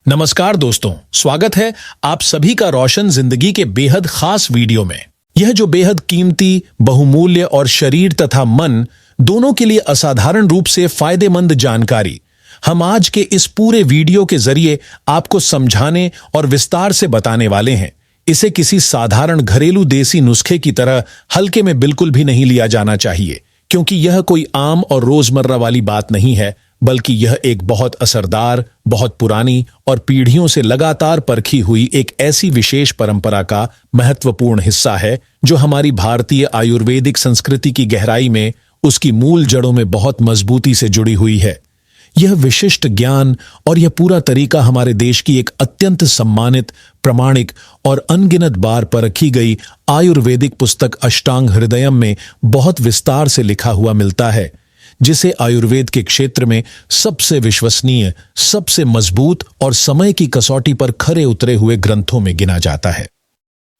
नमस्कार दोस्तों, स्वागत है आप सभी का रोशन जिंदगी के बेहद खास वीडियो में। यह जो बेहद कीमती, बहुमूल्य और शरीर तथा मन दोनों के लिए असाधारण रूप से फायदेमंद जानकारी हम आज के इस पूरे वीडियो के जरिए आपको समझाने और विस्तार से बताने वाले हैं। इसे किसी साधारण घरेलू देसी नुस्खे की तरह हल्के में बिल्कुल भी नहीं लिया जाना चाहिए, क्योंकि यह कोई आम और रोजमर्रा वाली बात नहीं है, बल्कि यह एक बहुत असरदार, बहुत पुरानी और पीढ़ियों से लगातार परखी हुई एक ऐसी विशेष परंपरा का महत्वपूर्ण हिस्सा है जो हमारी भारतीय आयुर्वेदिक संस्कृति की गहराई में, उसकी मूल जड़ों में बहुत मजबूती से जुड़ी हुई है। यह विशिष्ट ज्ञान और यह पूरा तरीका हमारे देश की एक अत्यंत सम्मानित, प्रामाणिक और अनगिनत बार परखी गई आयुर्वेदिक पुस्तक अष्टांग हृदयम में बहुत विस्तार से लिखा हुआ मिलता है, जिसे आयुर्वेद के क्षेत्र में सबसे विश्वसनीय, सबसे मजबूत और समय की कसौटी पर खरे उतरे हुए ग्रंथों में गिना जाता है।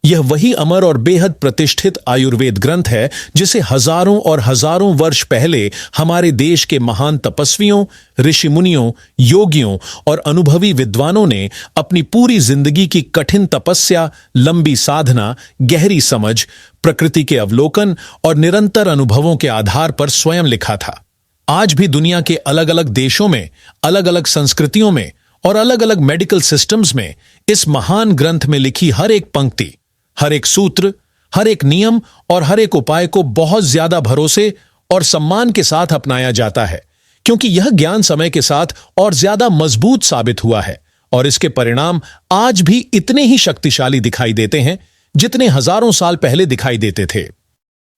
यह वही अमर और बेहद प्रतिष्ठित आयुर्वेद ग्रंथ है जिसे हजारों और हजारों वर्ष पहले हमारे देश के महान तपस्वियों, ऋषि मुनियों, योगियों और अनुभवी विद्वानों ने अपनी पूरी जिंदगी की कठिन तपस्या, लंबी साधना, गहरी समझ, प्रकृति के अवलोकन और निरंतर अनुभवों के आधार पर स्वयं लिखा था। आज भी दुनिया के अलग अलग देशों में, अलग अलग संस्कृतियों में और अलग अलग मेडिकल सिस्टम्स में इस महान ग्रंथ में लिखी हर एक पंक्ति, हर एक सूत्र, हर एक नियम और हर एक उपाय को बहुत ज्यादा भरोसे और सम्मान के साथ अपनाया जाता है, क्योंकि यह ज्ञान समय के साथ और ज्यादा मजबूत साबित हुआ है और इसके परिणाम आज भी इतने ही शक्तिशाली दिखाई देते हैं जितने हजारों साल पहले दिखाई देते थे।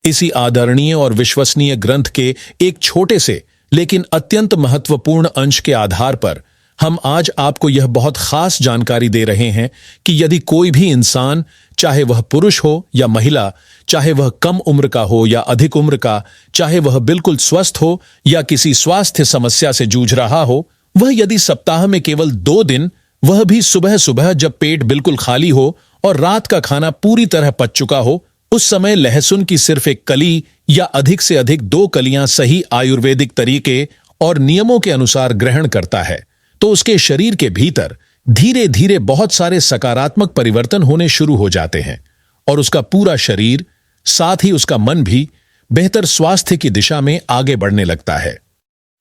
इसी आदरणीय और विश्वसनीय ग्रंथ के एक छोटे से लेकिन अत्यंत महत्वपूर्ण अंश के आधार पर हम आज आपको यह बहुत खास जानकारी दे रहे हैं कि यदि कोई भी इंसान, चाहे वह पुरुष हो या महिला, चाहे वह कम उम्र का हो या अधिक उम्र का, चाहे वह बिल्कुल स्वस्थ हो या किसी स्वास्थ्य समस्या से जूझ रहा हो, वह यदि सप्ताह में केवल 2 दिन, वह भी सुबह सुबह जब पेट बिल्कुल खाली हो और रात का खाना पूरी तरह पच चुका हो, उस समय लहसुन की सिर्फ एक कली या अधिक से अधिक 2 कलियां सही आयुर्वेदिक तरीके और नियमों के अनुसार ग्रहण करता है, तो उसके शरीर के भीतर धीरे धीरे बहुत सारे सकारात्मक परिवर्तन होने शुरू हो जाते हैं और उसका पूरा शरीर, साथ ही उसका मन भी बेहतर स्वास्थ्य की दिशा में आगे बढ़ने लगता है।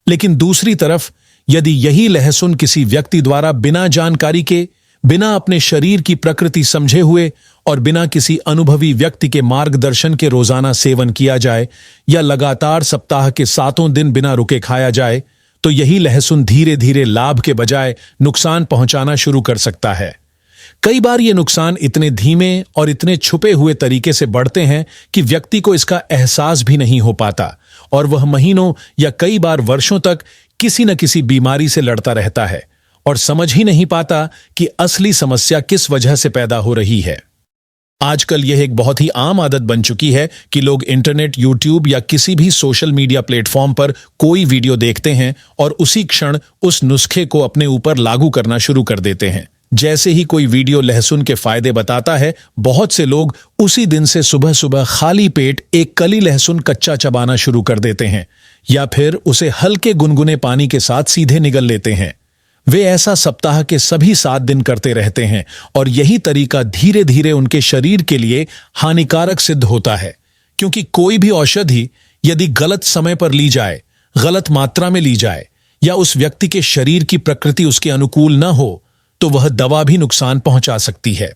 लेकिन दूसरी तरफ यदि यही लहसुन किसी व्यक्ति द्वारा बिना जानकारी के, बिना अपने शरीर की प्रकृति समझे हुए और बिना किसी अनुभवी व्यक्ति के मार्गदर्शन के रोजाना सेवन किया जाए या लगातार सप्ताह के 7 दिन बिना रुके खाया जाए, तो यही लहसुन धीरे धीरे लाभ के बजाय नुकसान पहुंचाना शुरू कर सकता है। कई बार ये नुकसान इतने धीमे और इतने छुपे हुए तरीके से बढ़ते हैं कि व्यक्ति को इसका एहसास भी नहीं हो पाता और वह महीनों या कई बार वर्षों तक किसी न किसी बीमारी से लड़ता रहता है और समझ ही नहीं पाता कि असली समस्या किस वजह से पैदा हो रही है। आजकल यह एक बहुत ही आम आदत बन चुकी है कि लोग इंटरनेट, यूट्यूब या किसी भी सोशल मीडिया प्लेटफॉर्म पर कोई वीडियो देखते हैं और उसी क्षण उस नुस्खे को अपने ऊपर लागू करना शुरू कर देते हैं। जैसे ही कोई वीडियो लहसुन के फायदे बताता है, बहुत से लोग उसी दिन से सुबह सुबह खाली पेट एक कली लहसुन कच्चा चबाना शुरू कर देते हैं या फिर उसे हल्के गुनगुने पानी के साथ सीधे निगल लेते हैं। वे ऐसा सप्ताह के सभी 7 दिन करते रहते हैं और यही तरीका धीरे धीरे उनके शरीर के लिए हानिकारक सिद्ध होता है, क्योंकि कोई भी औषधि यदि गलत समय पर ली जाए, गलत मात्रा में ली जाए या उस व्यक्ति के शरीर की प्रकृति उसके अनुकूल न हो, तो वह दवा भी नुकसान पहुंचा सकती है।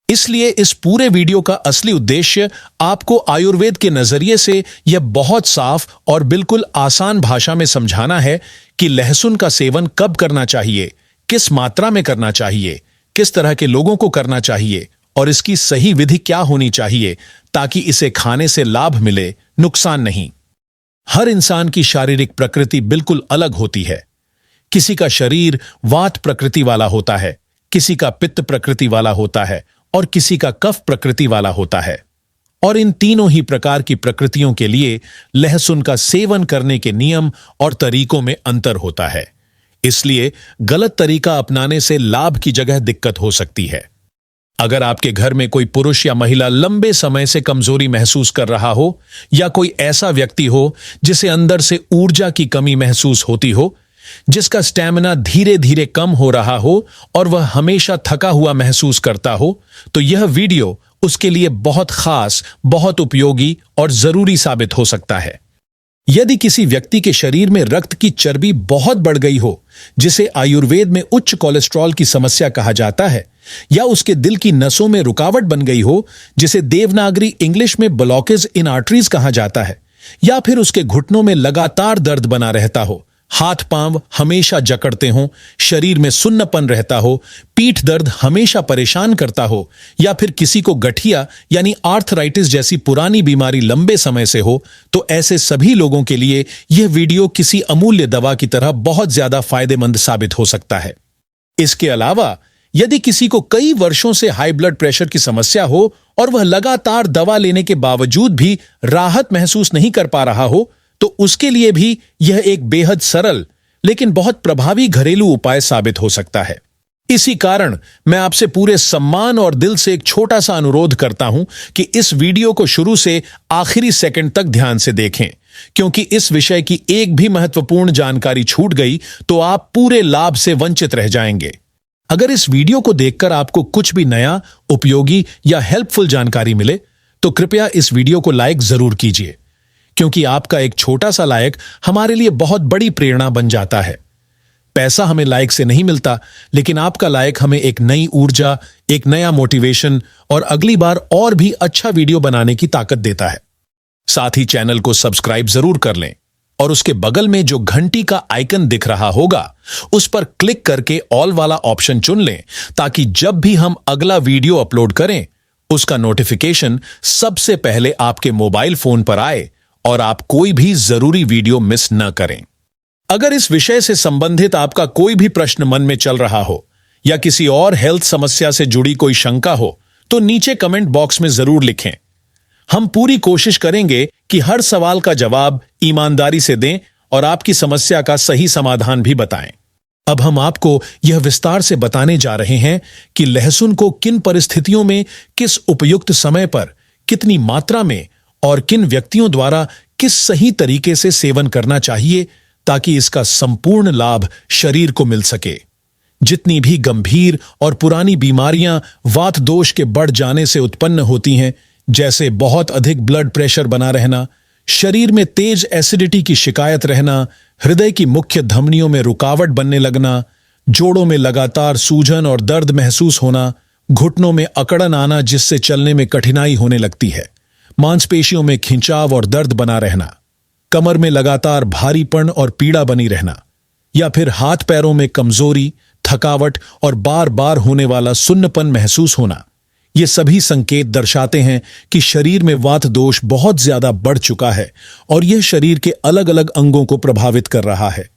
इसलिए इस पूरे वीडियो का असली उद्देश्य आपको आयुर्वेद के नजरिए से यह बहुत साफ और बिल्कुल आसान भाषा में समझाना है कि लहसुन का सेवन कब करना चाहिए, किस मात्रा में करना चाहिए, किस तरह के लोगों को करना चाहिए और इसकी सही विधि क्या होनी चाहिए, ताकि इसे खाने से लाभ मिले, नुकसान नहीं। हर इंसान की शारीरिक प्रकृति बिल्कुल अलग होती है। किसी का शरीर वात प्रकृति वाला होता है, किसी का पित्त प्रकृति वाला होता है और किसी का कफ प्रकृति वाला होता है, और इन तीनों ही प्रकार की प्रकृतियों के लिए लहसुन का सेवन करने के नियम और तरीकों में अंतर होता है। इसलिए गलत तरीका अपनाने से लाभ की जगह दिक्कत हो सकती है। अगर आपके घर में कोई पुरुष या महिला लंबे समय से कमजोरी महसूस कर रहा हो या कोई ऐसा व्यक्ति हो जिसे अंदर से ऊर्जा की कमी महसूस होती हो, जिसका स्टैमिना धीरे धीरे कम हो रहा हो और वह हमेशा थका हुआ महसूस करता हो, तो यह वीडियो उसके लिए बहुत खास, बहुत उपयोगी और जरूरी साबित हो सकता है। यदि किसी व्यक्ति के शरीर में रक्त की चर्बी बहुत बढ़ गई हो, जिसे आयुर्वेद में उच्च कोलेस्ट्रॉल की समस्या कहा जाता है, या उसके दिल की नसों में रुकावट बन गई हो, जिसे देवनागरी इंग्लिश में ब्लॉकेज इन आर्टरीज कहा जाता है, या फिर उसके घुटनों में लगातार दर्द बना रहता हो, हाथ पांव हमेशा जकड़ते हों, शरीर में सुन्नपन रहता हो, पीठ दर्द हमेशा परेशान करता हो, या फिर किसी को गठिया यानी आर्थराइटिस जैसी पुरानी बीमारी लंबे समय से हो, तो ऐसे सभी लोगों के लिए यह वीडियो किसी अमूल्य दवा की तरह बहुत ज्यादा फायदेमंद साबित हो सकता है। इसके अलावा यदि किसी को कई वर्षों से हाई ब्लड प्रेशर की समस्या हो और वह लगातार दवा लेने के बावजूद भी राहत महसूस नहीं कर पा रहा हो, तो उसके लिए भी यह एक बेहद सरल लेकिन बहुत प्रभावी घरेलू उपाय साबित हो सकता है। इसी कारण मैं आपसे पूरे सम्मान और दिल से एक छोटा सा अनुरोध करता हूं कि इस वीडियो को शुरू से आखिरी सेकंड तक ध्यान से देखें, क्योंकि इस विषय की एक भी महत्वपूर्ण जानकारी छूट गई तो आप पूरे लाभ से वंचित रह जाएंगे। अगर इस वीडियो को देखकर आपको कुछ भी नया, उपयोगी या हेल्पफुल जानकारी मिले, तो कृपया इस वीडियो को लाइक जरूर कीजिए, क्योंकि आपका एक छोटा सा लाइक हमारे लिए बहुत बड़ी प्रेरणा बन जाता है। पैसा हमें लाइक से नहीं मिलता, लेकिन आपका लाइक हमें एक नई ऊर्जा, एक नया मोटिवेशन और अगली बार और भी अच्छा वीडियो बनाने की ताकत देता है। साथ ही चैनल को सब्सक्राइब जरूर कर लें और उसके बगल में जो घंटी का आइकन दिख रहा होगा, उस पर क्लिक करके ऑल वाला ऑप्शन चुन लें, ताकि जब भी हम अगला वीडियो अपलोड करें, उसका नोटिफिकेशन सबसे पहले आपके मोबाइल फोन पर आए और आप कोई भी जरूरी वीडियो मिस न करें। अगर इस विषय से संबंधित आपका कोई भी प्रश्न मन में चल रहा हो या किसी और हेल्थ समस्या से जुड़ी कोई शंका हो, तो नीचे कमेंट बॉक्स में जरूर लिखें। हम पूरी कोशिश करेंगे कि हर सवाल का जवाब ईमानदारी से दें और आपकी समस्या का सही समाधान भी बताएं। अब हम आपको यह विस्तार से बताने जा रहे हैं कि लहसुन को किन परिस्थितियों में, किस उपयुक्त समय पर, कितनी मात्रा में और किन व्यक्तियों द्वारा किस सही तरीके से सेवन करना चाहिए, ताकि इसका संपूर्ण लाभ शरीर को मिल सके। जितनी भी गंभीर और पुरानी बीमारियां वात दोष के बढ़ जाने से उत्पन्न होती हैं, जैसे बहुत अधिक ब्लड प्रेशर बना रहना, शरीर में तेज एसिडिटी की शिकायत रहना, हृदय की मुख्य धमनियों में रुकावट बनने लगना, जोड़ों में लगातार सूजन और दर्द महसूस होना, घुटनों में अकड़न आना जिससे चलने में कठिनाई होने लगती है, मांसपेशियों में खिंचाव और दर्द बना रहना, कमर में लगातार भारीपन और पीड़ा बनी रहना, या फिर हाथ पैरों में कमजोरी, थकावट और बार बार होने वाला सुन्नपन महसूस होना, ये सभी संकेत दर्शाते हैं कि शरीर में वात दोष बहुत ज्यादा बढ़ चुका है और यह शरीर के अलग अलग अंगों को प्रभावित कर रहा है।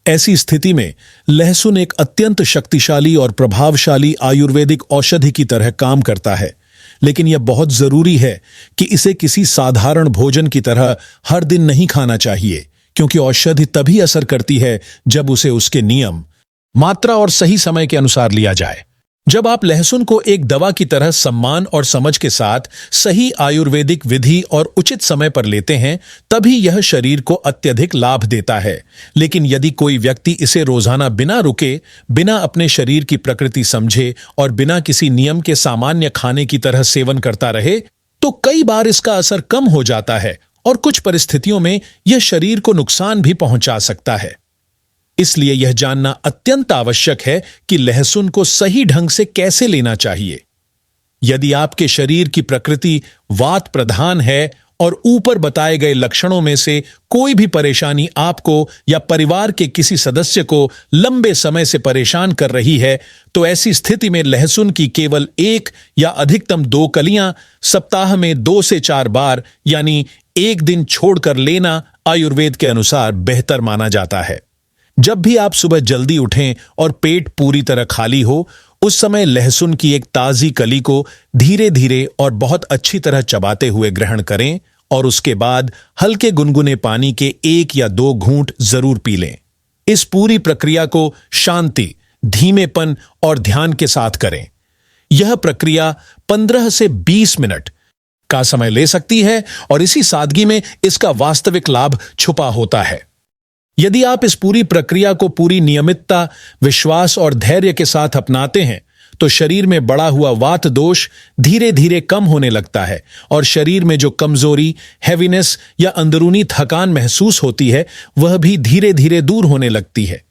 ऐसी स्थिति में लहसुन एक अत्यंत शक्तिशाली और प्रभावशाली आयुर्वेदिक औषधि की तरह काम करता है, लेकिन यह बहुत जरूरी है कि इसे किसी साधारण भोजन की तरह हर दिन नहीं खाना चाहिए, क्योंकि औषधि तभी असर करती है जब उसे उसके नियम, मात्रा और सही समय के अनुसार लिया जाए। जब आप लहसुन को एक दवा की तरह सम्मान और समझ के साथ सही आयुर्वेदिक विधि और उचित समय पर लेते हैं, तभी यह शरीर को अत्यधिक लाभ देता है। लेकिन यदि कोई व्यक्ति इसे रोजाना बिना रुके, बिना अपने शरीर की प्रकृति समझे और बिना किसी नियम के सामान्य खाने की तरह सेवन करता रहे, तो कई बार इसका असर कम हो जाता है और कुछ परिस्थितियों में यह शरीर को नुकसान भी पहुंचा सकता है। इसलिए यह जानना अत्यंत आवश्यक है कि लहसुन को सही ढंग से कैसे लेना चाहिए। यदि आपके शरीर की प्रकृति वात प्रधान है और ऊपर बताए गए लक्षणों में से कोई भी परेशानी आपको या परिवार के किसी सदस्य को लंबे समय से परेशान कर रही है, तो ऐसी स्थिति में लहसुन की केवल 1 या अधिकतम 2 कलियां सप्ताह में 2 से 4 बार यानी एक दिन छोड़कर लेना आयुर्वेद के अनुसार बेहतर माना जाता है। जब भी आप सुबह जल्दी उठें और पेट पूरी तरह खाली हो, उस समय लहसुन की एक ताजी कली को धीरे धीरे और बहुत अच्छी तरह चबाते हुए ग्रहण करें और उसके बाद हल्के गुनगुने पानी के 1 या 2 घूंट जरूर पी लें। इस पूरी प्रक्रिया को शांति, धीमेपन और ध्यान के साथ करें। यह प्रक्रिया 15 से 20 मिनट का समय ले सकती है और इसी सादगी में इसका वास्तविक लाभ छुपा होता है। यदि आप इस पूरी प्रक्रिया को पूरी नियमितता, विश्वास और धैर्य के साथ अपनाते हैं तो शरीर में बढ़ा हुआ वात दोष धीरे धीरे कम होने लगता है और शरीर में जो कमजोरी, हैवीनेस या अंदरूनी थकान महसूस होती है वह भी धीरे धीरे दूर होने लगती है।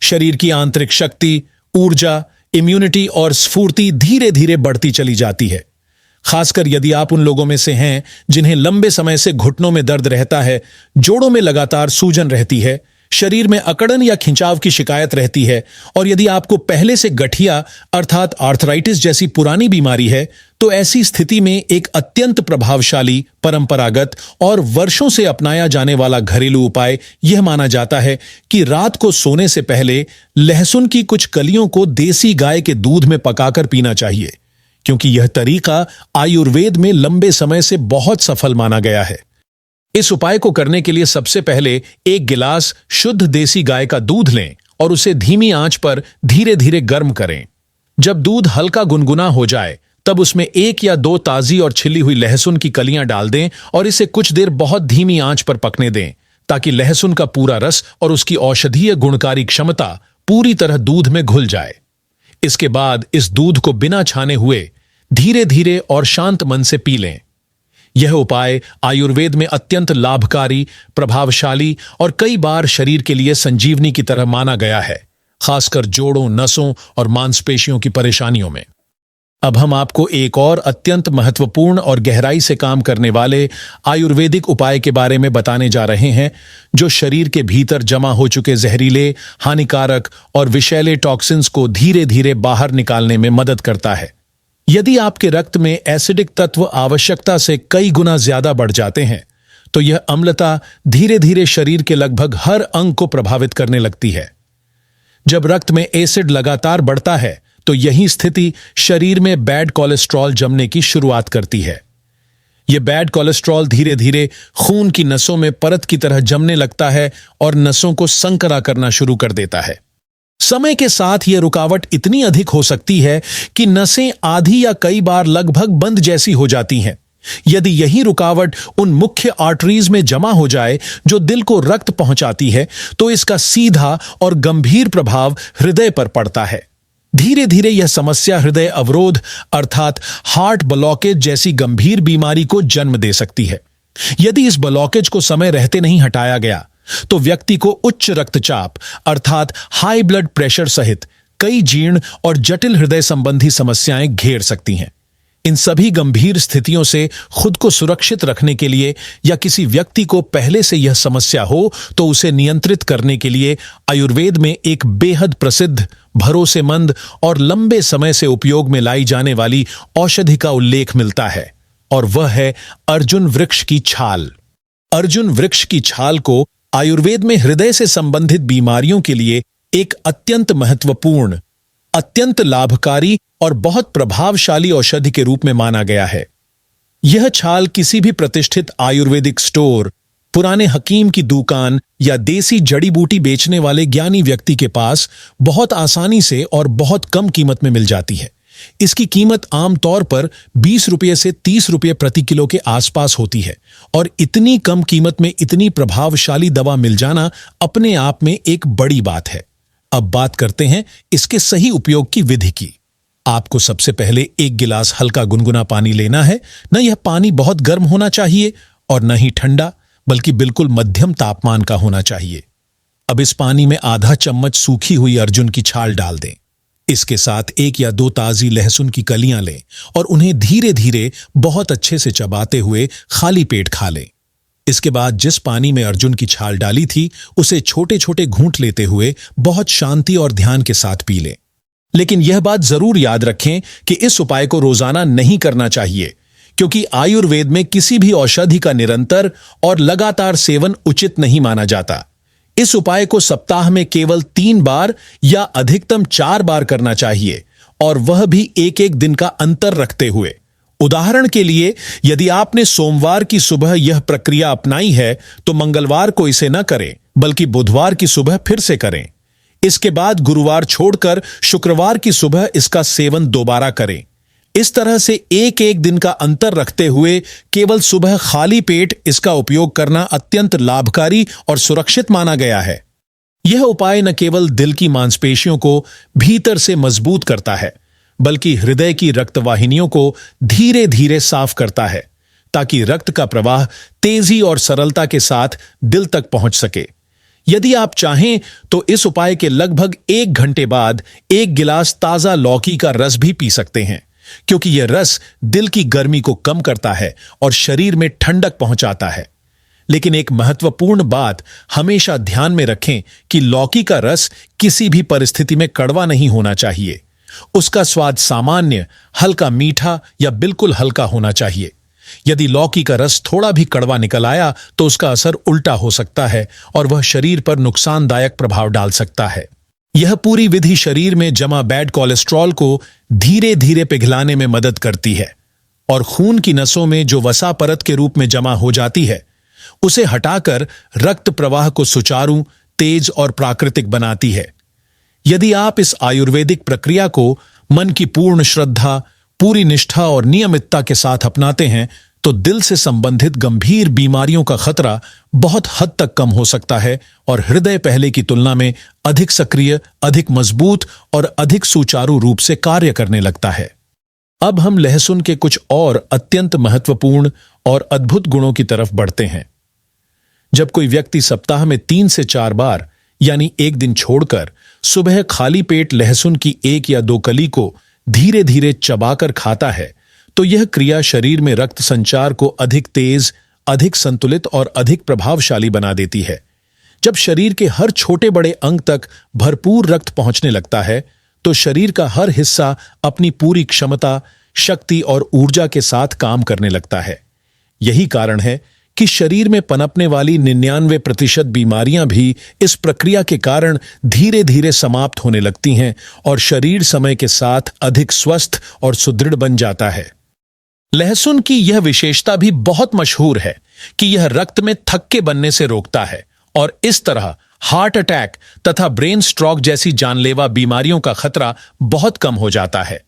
शरीर की आंतरिक शक्ति, ऊर्जा, इम्यूनिटी और स्फूर्ति धीरे धीरे बढ़ती चली जाती है। खासकर यदि आप उन लोगों में से हैं जिन्हें लंबे समय से घुटनों में दर्द रहता है, जोड़ों में लगातार सूजन रहती है, शरीर में अकड़न या खिंचाव की शिकायत रहती है और यदि आपको पहले से गठिया अर्थात आर्थराइटिस जैसी पुरानी बीमारी है, तो ऐसी स्थिति में एक अत्यंत प्रभावशाली, परंपरागत और वर्षों से अपनाया जाने वाला घरेलू उपाय यह माना जाता है कि रात को सोने से पहले लहसुन की कुछ कलियों को देसी गाय के दूध में पकाकर पीना चाहिए, क्योंकि यह तरीका आयुर्वेद में लंबे समय से बहुत सफल माना गया है। इस उपाय को करने के लिए सबसे पहले एक गिलास शुद्ध देसी गाय का दूध लें और उसे धीमी आंच पर धीरे धीरे गर्म करें। जब दूध हल्का गुनगुना हो जाए तब उसमें 1 या 2 ताजी और छिली हुई लहसुन की कलियां डाल दें और इसे कुछ देर बहुत धीमी आंच पर पकने दें ताकि लहसुन का पूरा रस और उसकी औषधीय गुणकारी क्षमता पूरी तरह दूध में घुल जाए। इसके बाद इस दूध को बिना छाने हुए धीरे धीरे और शांत मन से पी लें। यह उपाय आयुर्वेद में अत्यंत लाभकारी, प्रभावशाली और कई बार शरीर के लिए संजीवनी की तरह माना गया है, खासकर जोड़ों, नसों और मांसपेशियों की परेशानियों में। अब हम आपको एक और अत्यंत महत्वपूर्ण और गहराई से काम करने वाले आयुर्वेदिक उपाय के बारे में बताने जा रहे हैं, जो शरीर के भीतर जमा हो चुके जहरीले, हानिकारक और विषैले टॉक्सिन्स को धीरे धीरे बाहर निकालने में मदद करता है। यदि आपके रक्त में एसिडिक तत्व आवश्यकता से कई गुना ज्यादा बढ़ जाते हैं, तो यह अम्लता धीरे धीरे शरीर के लगभग हर अंग को प्रभावित करने लगती है। जब रक्त में एसिड लगातार बढ़ता है, तो यही स्थिति शरीर में बैड कोलेस्ट्रॉल जमने की शुरुआत करती है। यह बैड कोलेस्ट्रॉल धीरे धीरे खून की नसों में परत की तरह जमने लगता है और नसों को संकरा करना शुरू कर देता है। समय के साथ यह रुकावट इतनी अधिक हो सकती है कि नसें आधी या कई बार लगभग बंद जैसी हो जाती हैं। यदि यही रुकावट उन मुख्य आर्टरीज में जमा हो जाए जो दिल को रक्त पहुंचाती है, तो इसका सीधा और गंभीर प्रभाव हृदय पर पड़ता है। धीरे धीरे यह समस्या हृदय अवरोध अर्थात हार्ट ब्लॉकेज जैसी गंभीर बीमारी को जन्म दे सकती है। यदि इस ब्लॉकेज को समय रहते नहीं हटाया गया, तो व्यक्ति को उच्च रक्तचाप अर्थात हाई ब्लड प्रेशर सहित कई जीर्ण और जटिल हृदय संबंधी समस्याएं घेर सकती हैं। इन सभी गंभीर स्थितियों से खुद को सुरक्षित रखने के लिए या किसी व्यक्ति को पहले से यह समस्या हो तो उसे नियंत्रित करने के लिए आयुर्वेद में एक बेहद प्रसिद्ध, भरोसेमंद और लंबे समय से उपयोग में लाई जाने वाली औषधि का उल्लेख मिलता है, और वह है अर्जुन वृक्ष की छाल। अर्जुन वृक्ष की छाल को आयुर्वेद में हृदय से संबंधित बीमारियों के लिए एक अत्यंत महत्वपूर्ण, अत्यंत लाभकारी और बहुत प्रभावशाली औषधि के रूप में माना गया है। यह छाल किसी भी प्रतिष्ठित आयुर्वेदिक स्टोर, पुराने हकीम की दुकान या देसी जड़ी बूटी बेचने वाले ज्ञानी व्यक्ति के पास बहुत आसानी से और बहुत कम कीमत में मिल जाती है। इसकी कीमत आमतौर पर 20 रुपये से 30 रुपये प्रति किलो के आसपास होती है, और इतनी कम कीमत में इतनी प्रभावशाली दवा मिल जाना अपने आप में एक बड़ी बात है। अब बात करते हैं इसके सही उपयोग की विधि की। आपको सबसे पहले 1 गिलास हल्का गुनगुना पानी लेना है। न यह पानी बहुत गर्म होना चाहिए और न ही ठंडा, बल्कि बिल्कुल मध्यम तापमान का होना चाहिए। अब इस पानी में आधा चम्मच सूखी हुई अर्जुन की छाल डाल दें। इसके साथ 1 या 2 ताजी लहसुन की कलियां लें और उन्हें धीरे धीरे बहुत अच्छे से चबाते हुए खाली पेट खा लें। इसके बाद जिस पानी में अर्जुन की छाल डाली थी, उसे छोटे छोटे घूंट लेते हुए बहुत शांति और ध्यान के साथ पी लें। लेकिन यह बात जरूर याद रखें कि इस उपाय को रोजाना नहीं करना चाहिए, क्योंकि आयुर्वेद में किसी भी औषधि का निरंतर और लगातार सेवन उचित नहीं माना जाता। इस उपाय को सप्ताह में केवल 3 बार या अधिकतम 4 बार करना चाहिए, और वह भी 1-1 दिन का अंतर रखते हुए। उदाहरण के लिए, यदि आपने सोमवार की सुबह यह प्रक्रिया अपनाई है, तो मंगलवार को इसे न करें, बल्कि बुधवार की सुबह फिर से करें। इसके बाद गुरुवार छोड़कर शुक्रवार की सुबह इसका सेवन दोबारा करें। इस तरह से एक एक दिन का अंतर रखते हुए केवल सुबह खाली पेट इसका उपयोग करना अत्यंत लाभकारी और सुरक्षित माना गया है। यह उपाय न केवल दिल की मांसपेशियों को भीतर से मजबूत करता है, बल्कि हृदय की रक्तवाहिनियों को धीरे धीरे साफ करता है, ताकि रक्त का प्रवाह तेजी और सरलता के साथ दिल तक पहुंच सके। यदि आप चाहें तो इस उपाय के लगभग 1 घंटे बाद 1 गिलास ताजा लौकी का रस भी पी सकते हैं, क्योंकि यह रस दिल की गर्मी को कम करता है और शरीर में ठंडक पहुंचाता है। लेकिन एक महत्वपूर्ण बात हमेशा ध्यान में रखें कि लौकी का रस किसी भी परिस्थिति में कड़वा नहीं होना चाहिए। उसका स्वाद सामान्य, हल्का मीठा या बिल्कुल हल्का होना चाहिए। यदि लौकी का रस थोड़ा भी कड़वा निकल आया तो उसका असर उल्टा हो सकता है और वह शरीर पर नुकसानदायक प्रभाव डाल सकता है। यह पूरी विधि शरीर में जमा बैड कोलेस्ट्रॉल को धीरे धीरे पिघलाने में मदद करती है और खून की नसों में जो वसा परत के रूप में जमा हो जाती है उसे हटाकर रक्त प्रवाह को सुचारू, तेज और प्राकृतिक बनाती है। यदि आप इस आयुर्वेदिक प्रक्रिया को मन की पूर्ण श्रद्धा, पूरी निष्ठा और नियमितता के साथ अपनाते हैं तो दिल से संबंधित गंभीर बीमारियों का खतरा बहुत हद तक कम हो सकता है और हृदय पहले की तुलना में अधिक सक्रिय, अधिक मजबूत और अधिक सुचारू रूप से कार्य करने लगता है। अब हम लहसुन के कुछ और अत्यंत महत्वपूर्ण और अद्भुत गुणों की तरफ बढ़ते हैं। जब कोई व्यक्ति सप्ताह में 3 से 4 बार यानी एक दिन छोड़कर सुबह खाली पेट लहसुन की 1 या 2 कली को धीरे धीरे चबाकर खाता है तो यह क्रिया शरीर में रक्त संचार को अधिक तेज, अधिक संतुलित और अधिक प्रभावशाली बना देती है। जब शरीर के हर छोटे बड़े अंग तक भरपूर रक्त पहुंचने लगता है तो शरीर का हर हिस्सा अपनी पूरी क्षमता, शक्ति और ऊर्जा के साथ काम करने लगता है। यही कारण है कि शरीर में पनपने वाली 99% बीमारियां भी इस प्रक्रिया के कारण धीरे धीरे समाप्त होने लगती हैं और शरीर समय के साथ अधिक स्वस्थ और सुदृढ़ बन जाता है। लहसुन की यह विशेषता भी बहुत मशहूर है कि यह रक्त में थक्के बनने से रोकता है और इस तरह हार्ट अटैक तथा ब्रेन स्ट्रोक जैसी जानलेवा बीमारियों का खतरा बहुत कम हो जाता है।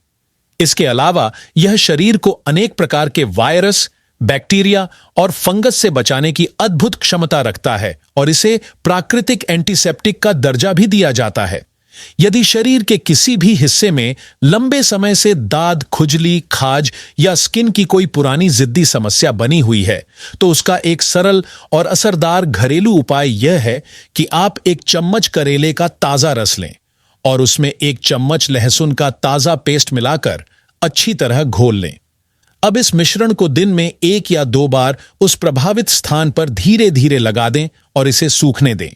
इसके अलावा यह शरीर को अनेक प्रकार के वायरस, बैक्टीरिया और फंगस से बचाने की अद्भुत क्षमता रखता है और इसे प्राकृतिक एंटीसेप्टिक का दर्जा भी दिया जाता है। यदि शरीर के किसी भी हिस्से में लंबे समय से दाद, खुजली, खाज या स्किन की कोई पुरानी जिद्दी समस्या बनी हुई है तो उसका एक सरल और असरदार घरेलू उपाय यह है कि आप 1 चम्मच करेले का ताजा रस लें और उसमें 1 चम्मच लहसुन का ताजा पेस्ट मिलाकर अच्छी तरह घोल लें। अब इस मिश्रण को दिन में 1 या 2 बार उस प्रभावित स्थान पर धीरे धीरे लगा दें और इसे सूखने दें।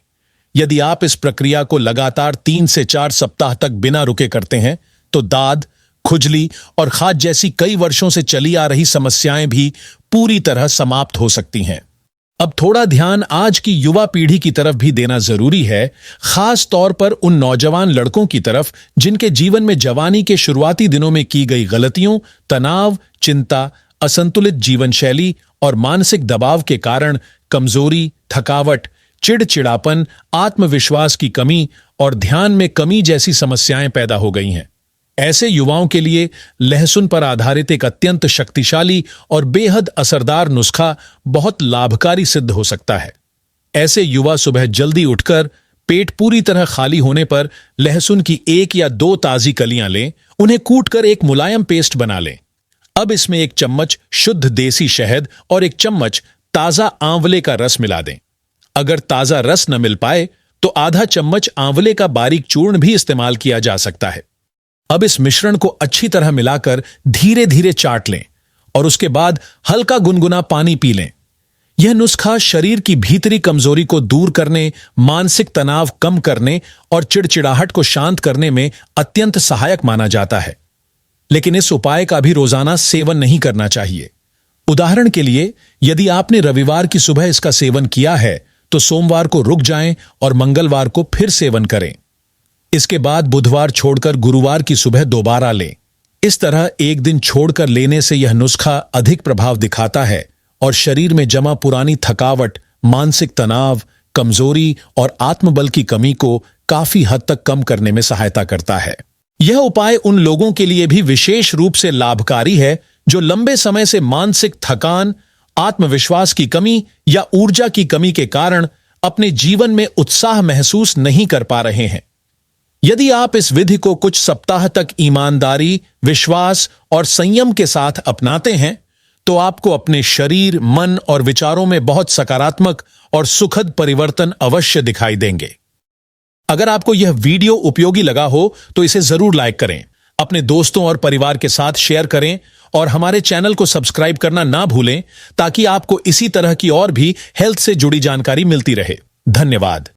यदि आप इस प्रक्रिया को लगातार 3 से 4 सप्ताह तक बिना रुके करते हैं तो दाद, खुजली और खाज जैसी कई वर्षों से चली आ रही समस्याएं भी पूरी तरह समाप्त हो सकती हैं। अब थोड़ा ध्यान आज की युवा पीढ़ी की तरफ भी देना जरूरी है, खास तौर पर उन नौजवान लड़कों की तरफ जिनके जीवन में जवानी के शुरुआती दिनों में की गई गलतियों, तनाव, चिंता, असंतुलित जीवन शैली और मानसिक दबाव के कारण कमजोरी, थकावट, चिड़चिड़ापन, आत्मविश्वास की कमी और ध्यान में कमी जैसी समस्याएं पैदा हो गई हैं। ऐसे युवाओं के लिए लहसुन पर आधारित एक अत्यंत शक्तिशाली और बेहद असरदार नुस्खा बहुत लाभकारी सिद्ध हो सकता है। ऐसे युवा सुबह जल्दी उठकर पेट पूरी तरह खाली होने पर लहसुन की 1 या 2 ताजी कलियां लें, उन्हें कूटकर एक मुलायम पेस्ट बना लें। अब इसमें 1 चम्मच शुद्ध देसी शहद और 1 चम्मच ताजा आंवले का रस मिला दें। अगर ताजा रस न मिल पाए तो आधा चम्मच आंवले का बारीक चूर्ण भी इस्तेमाल किया जा सकता है। अब इस मिश्रण को अच्छी तरह मिलाकर धीरे धीरे चाट लें और उसके बाद हल्का गुनगुना पानी पी लें। यह नुस्खा शरीर की भीतरी कमजोरी को दूर करने, मानसिक तनाव कम करने और चिड़चिड़ाहट को शांत करने में अत्यंत सहायक माना जाता है। लेकिन इस उपाय का भी रोजाना सेवन नहीं करना चाहिए। उदाहरण के लिए, यदि आपने रविवार की सुबह इसका सेवन किया है तो सोमवार को रुक जाएं और मंगलवार को फिर सेवन करें। इसके बाद बुधवार छोड़कर गुरुवार की सुबह दोबारा लें। इस तरह एक दिन छोड़कर लेने से यह नुस्खा अधिक प्रभाव दिखाता है और शरीर में जमा पुरानी थकावट, मानसिक तनाव, कमजोरी और आत्मबल की कमी को काफी हद तक कम करने में सहायता करता है। यह उपाय उन लोगों के लिए भी विशेष रूप से लाभकारी है जो लंबे समय से मानसिक थकान, आत्मविश्वास की कमी या ऊर्जा की कमी के कारण अपने जीवन में उत्साह महसूस नहीं कर पा रहे हैं। यदि आप इस विधि को कुछ सप्ताह तक ईमानदारी, विश्वास और संयम के साथ अपनाते हैं, तो आपको अपने शरीर, मन और विचारों में बहुत सकारात्मक और सुखद परिवर्तन अवश्य दिखाई देंगे। अगर आपको यह वीडियो उपयोगी लगा हो तो इसे जरूर लाइक करें, अपने दोस्तों और परिवार के साथ शेयर करें और हमारे चैनल को सब्सक्राइब करना ना भूलें ताकि आपको इसी तरह की और भी हेल्थ से जुड़ी जानकारी मिलती रहे। धन्यवाद।